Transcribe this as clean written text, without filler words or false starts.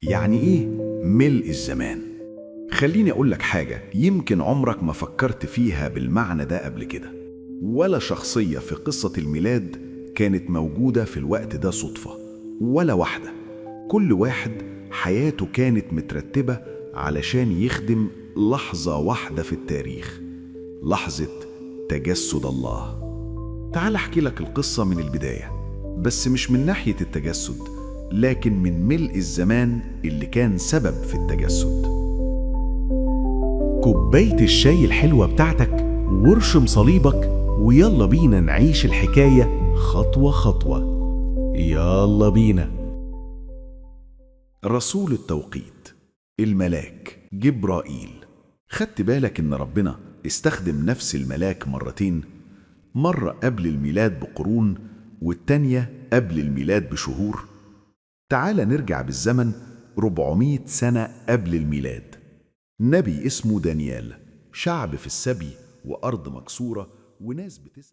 يعني إيه ملء الزمان؟ خليني أقول لك حاجة يمكن عمرك ما فكرت فيها بالمعنى ده قبل كده. ولا شخصية في قصة الميلاد كانت موجودة في الوقت ده صدفة، ولا واحدة. كل واحد حياته كانت مترتبة علشان يخدم لحظة واحدة في التاريخ، لحظة تجسد الله. تعال أحكي لك القصة من البداية، بس مش من ناحية التجسد، لكن من ملء الزمان اللي كان سبب في التجسد. كوباية الشاي الحلوة بتاعتك وارشم صليبك، ويلا بينا نعيش الحكاية خطوة خطوة. يلا بينا. رسول التوقيت، الملاك جبرائيل. خدت بالك إن ربنا استخدم نفس الملاك مرتين؟ مرة قبل الميلاد بقرون، والتانية قبل الميلاد بشهور. تعال نرجع بالزمن 400 سنة قبل الميلاد. نبي اسمه دانيال، شعب في السبي وأرض مكسورة وناس بتسأل